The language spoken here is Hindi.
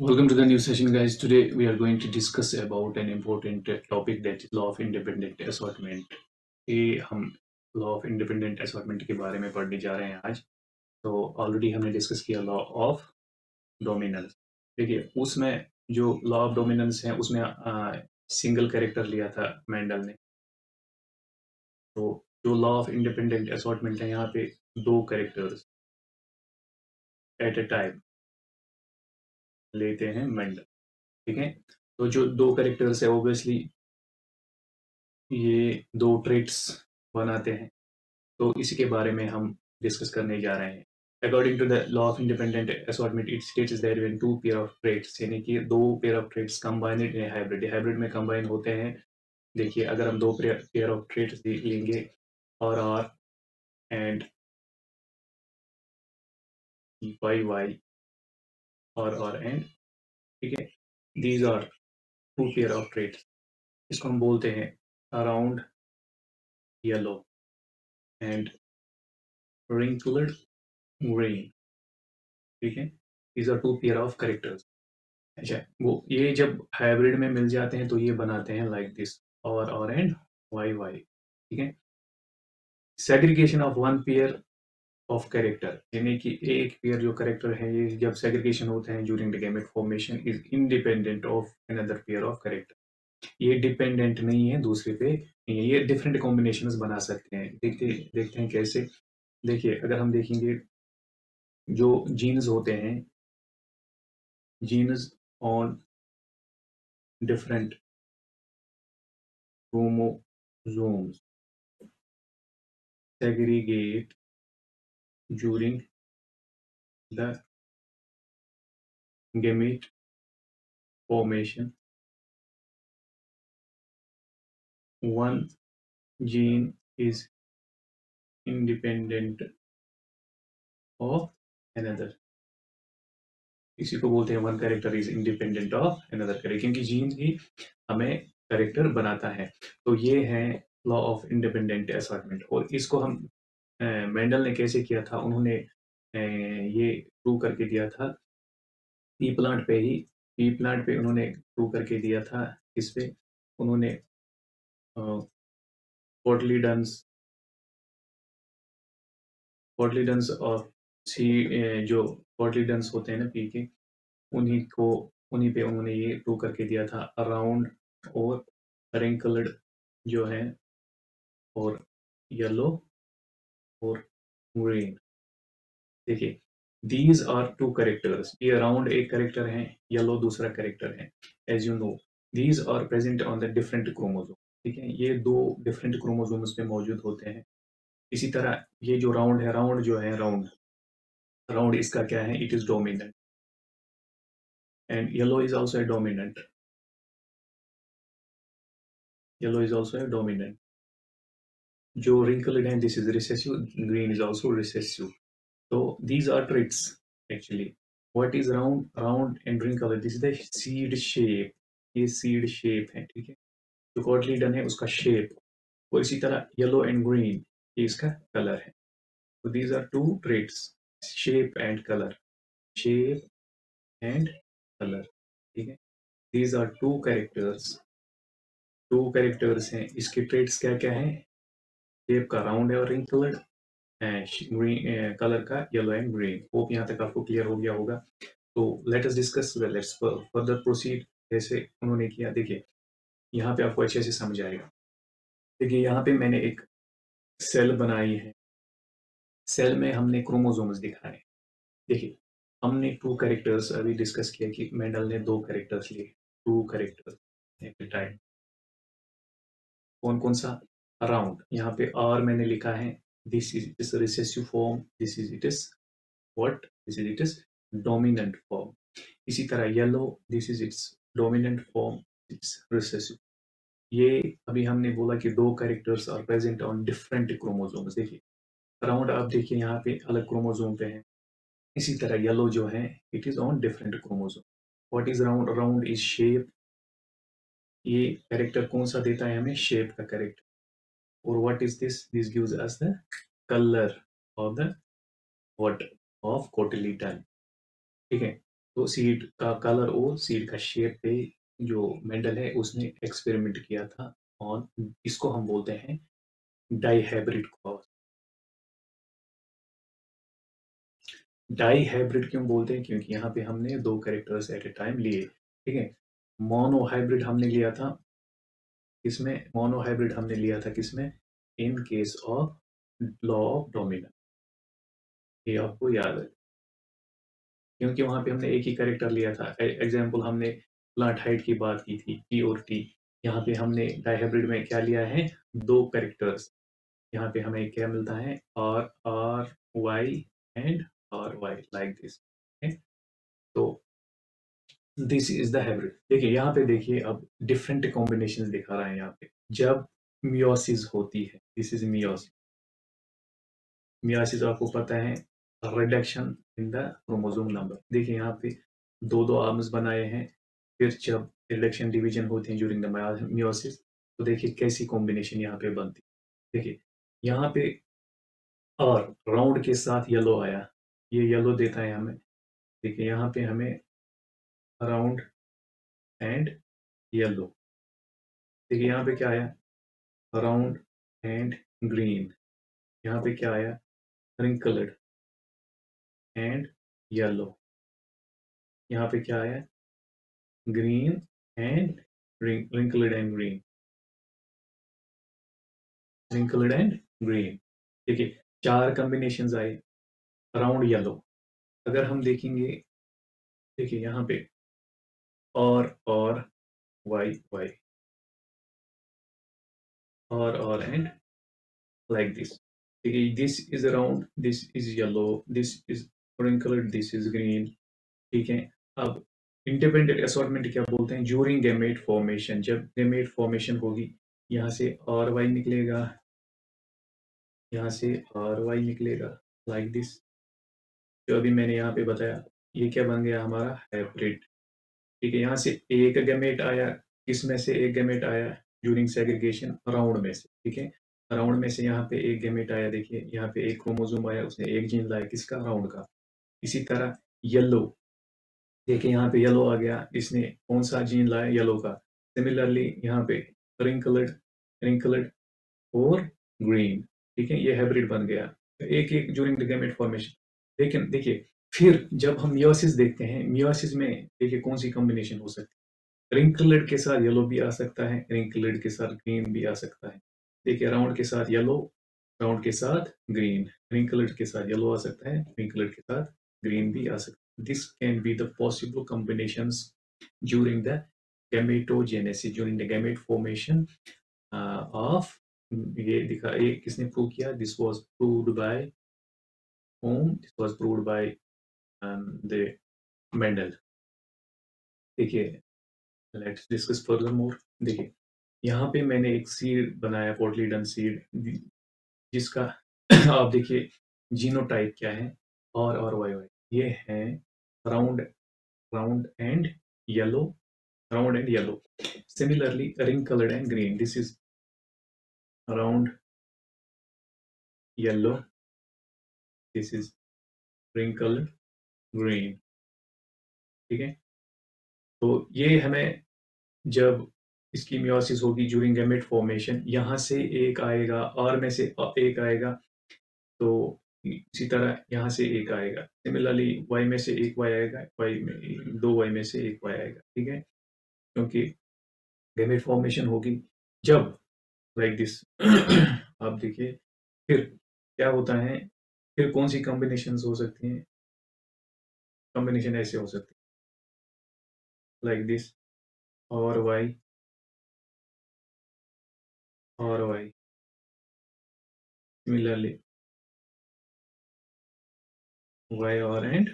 Welcome to the new session, guys. Today we are going to discuss about an important topic that is law of independent assortment. ये हम लॉ ऑफ इंडिपेंडेंट असॉर्टमेंट के बारे में पढ़ने जा रहे हैं आज। तो ऑलरेडी हमने डिस्कस किया लॉ ऑफ डोमिनेंस। देखिए उसमें जो लॉ ऑफ डोमिनेंस है उसमें सिंगल कैरेक्टर लिया था मेंडल ने। तो जो लॉ ऑफ इंडिपेंडेंट असॉर्टमेंट है यहाँ पे दो कैरेक्टर्स एट ए टाइम लेते हैं मेंडल। ठीक है, तो जो दो कैरेक्टर्स है ऑब्वियसली ये दो ट्रेट्स बनाते हैं। तो इसी के बारे में हम डिस्कस करने जा रहे हैं। According to the law of independent assortment it states that when two pair of traits यानी कि दो pair of traits combined in hybrid hybrid में कंबाइन होते हैं। देखिए अगर हम दो पेयर ऑफ ट्रेट्स लेंगे और एंड वाई वाई और एंड, ठीक है, these are two pair of traits. इसको हम बोलते हैं around yellow and wrinkled green। ठीक है, these are two pair of characters. अच्छा, वो ये जब हाइब्रिड में मिल जाते हैं तो ये बनाते हैं लाइक दिस और एंड वाई वाई। ठीक है, segregation of one pair of character यानी कि एक पेयर जो कैरेक्टर है ये जब सेग्रीगेशन होते हैं during the gamete formation is independent of another pair of character. ये डिपेंडेंट नहीं है दूसरे पे, ये डिफरेंट कॉम्बिनेशंस बना सकते हैं। देखते देखते हैं कैसे। देखिए अगर हम देखेंगे जो जीन्स होते हैं, genes on different chromosomes segregate during the gamete formation. One gene is independent of another। इसी को बोलते हैं one character is independent of another character, क्योंकि जीन ही हमें कैरेक्टर बनाता है। तो ये है लॉ ऑफ इंडिपेंडेंट असॉर्टमेंट। और इसको हम मेंडल ने कैसे किया था, उन्होंने ये प्रूव करके दिया था पी प्लांट पे ही। पी प्लांट पे उन्होंने प्रूव करके दिया था। इस पे उन्होंने कोटलीडन्स कोटलीडन्स और सी जो कोटलीडन्स होते हैं ना पी के, उन्हीं पे उन्होंने ये प्रूव करके दिया था अराउंड और रिंकल्ड जो है और येलो और ग्रीन। देखिए दीज आर टू कैरेक्टर्स, ये अराउंड एक कैरेक्टर है, येलो दूसरा कैरेक्टर है। As you know these are present on the different chromosome. ठीक है, ये दो डिफरेंट क्रोमोसोम्स पे मौजूद होते हैं। इसी तरह ये जो राउंड है, राउंड जो है राउंड राउंड इसका क्या है, it is dominant and yellow is also a dominant. Yellow is also a dominant. जो wrinkled है this is recessive, green is also recessive. तो these are traits actually। what is round and wrinkled, this is the seed shape। ये seed shape है, ठीक है। जो cotyledon है उसका shape, और इसी तरह yellow and green ये इसका color है। तो these are two traits, shape and color, shape and color। ठीक है, these are two characters हैं। इसके traits क्या क्या हैं, शेप का राउंड है और wrinkled, ग्रीन कलर का येलो एंड ग्रीन। होप यहाँ तक आपको क्लियर हो गया होगा। तो let us discuss, let's further proceed. जैसे उन्होंने किया, देखिए यहाँ पे आपको अच्छे से समझ आएगा। देखिए यहाँ पे मैंने एक सेल बनाई है, सेल में हमने क्रोमोसोम्स दिखाए। देखिए हमने टू कैरेक्टर्स अभी डिस्कस किया कि मेंडल ने दो कैरेक्टर्स लिए, two characters at a time. कौन कौन सा, अराउंड, यहाँ पे आर मैंने लिखा है, this is it recessive form, this is it is what, this is it is dominant form. इसी तरह yellow, this is its dominant form, its recessive. ये अभी हमने बोला कि दो characters are present on different chromosomes. देखिए राउंड आप देखिए यहाँ पे अलग क्रोमोसोम पे है, इसी तरह येलो जो है it is on different chromosome. What is round, round is shape. ये कैरेक्टर कौन सा देता है हमें, शेप का कैरेक्टर। और what is this, this gives us the colour of the what, of cotyledon. ठीक है, तो सीड का कलर और सीड का शेप पे जो मेंडल है उसने एक्सपेरिमेंट किया था और इसको हम बोलते हैं dihybrid cross. Dihybrid क्यों बोलते हैं? क्योंकि यहाँ पे हमने दो कैरेक्टर्स एट ए टाइम लिए, ठीक है। मोनो हाइब्रिड हमने लिया था किसमें? मोनो हाइब्रिड हमने लिया था किसमें? In case of law of dominance. ये आपको याद है क्योंकि वहां पे हमने एक ही कैरेक्टर लिया था। एग्जाम्पल हमने प्लांट हाइट की बात की थी, टी और टी। यहाँ पे हमने डाइहाइब्रिड में क्या लिया है? दो कैरेक्टर्स। यहाँ पे हमें क्या मिलता है? R R Y and R Y, like this. तो दिस इज द हाइब्रिड। देखिए यहाँ पे, देखिए अब डिफरेंट कॉम्बिनेशन दिखा रहा है यहाँ पे। जब मियोसिस होती है, दिस इज मियोसिस। मियोसिस आपको पता है, reduction in the chromosome number. देखिए यहाँ पे दो दो आर्म्स बनाए हैं। फिर जब रिडक्शन डिवीजन होते हैं ड्यूरिंग द मियोसिस, तो देखिए कैसी कॉम्बिनेशन यहाँ पे बनती है। देखिए यहाँ पे और राउंड के साथ येलो आया, ये येलो देता है हमें। देखिए यहाँ पे हमें राउंड एंड येलो। देखिए यहाँ पे क्या आया? Round and green. यहाँ पे क्या आया? Wrinkled and yellow. यहाँ पे क्या आया? Green and wrinkled and green, wrinkled and green. देखिए चार कॉम्बिनेशन आए। राउंड येलो, अगर हम देखेंगे, देखिए यहाँ पे और वाई वाई, और एंड लाइक दिस। देखिए this is round, this is yellow, this is wrinkled, this is green, ठीक है। अब इंडिपेंडेंट असॉर्टमेंट क्या बोलते हैं? During gamete formation. जब गैमेट फॉर्मेशन होगी, यहाँ से आर वाई निकलेगा, यहाँ से आर वाई निकलेगा, लाइक दिस। जो अभी मैंने यहाँ पे बताया, ये क्या बन गया हमारा? हाइब्रिड। ठीक है, यहाँ से एक गैमेट आया। किसमें से एक गैमेट आया? ड्यूरिंग सेग्रीगेशन, राउंड में से, ठीक है। राउंड में से यहाँ पे एक गैमेट आया। देखिए यहाँ पे एक क्रोमोसोम आया, उसने एक जीन लाया, किसका? राउंड का। इसी तरह येलो, देखिए यहाँ पे येलो आ गया, इसने कौन सा जीन लाया? येलो का। सिमिलरली यहाँ पे रिंकल्ड, रिंकल्ड और ग्रीन, ठीक है, ये हाइब्रिड बन गया। तो एक एक ड्यूरिंग द गैमेट फॉर्मेशन। लेकिन देखिए फिर जब हम मियोसिस देखते हैं, मियोसिस में देखिए कौन सी कॉम्बिनेशन हो सकती है? रिंकल्ड के साथ येलो भी आ सकता है, रिंकल्ड के साथ ग्रीन भी आ सकता है। देखिए राउंड के साथ येलो, राउंड के साथ ग्रीन, रिंकल्ड के साथ येलो आ सकता है, रिंकल्ड के साथ ग्रीन भी आ सकता है। This can be the possible combinations during the gametogenesis, during the gamete formation of, ये दिखा, ये किसने प्रूव किया? This was proved bye whom? This was proved by the Mendel. देखिए लेट्स डिस्कस फर्दर मोर। देखिए यहाँ पे मैंने एक सीड बनाया, पोर्टलीडन सीड, जिसका आप देखिए जीनोटाइप क्या है? और वाई वाई, ये है round, round and yellow, round and yellow. Similarly, ring colored and green. This is round yellow. This is ring colored green. ठीक है, तो ये हमें जब इसकी मियोसिस होगी ड्यूरिंग गैमेट फॉर्मेशन, यहाँ से एक आएगा, और में से एक आएगा, तो इसी तरह यहाँ से एक आएगा। सिमिलरली वाई में से एक वाई आएगा, वाई में दो वाई में से एक वाई आएगा, ठीक है, क्योंकि गैमेट फॉर्मेशन होगी जब, लाइक दिस। आप देखिए फिर क्या होता है? फिर कौन सी कॉम्बिनेशन हो सकती हैं? कॉम्बिनेशन ऐसे हो सकती है, लाइक दिस, और वाई, सिमिलरली वाई और एंड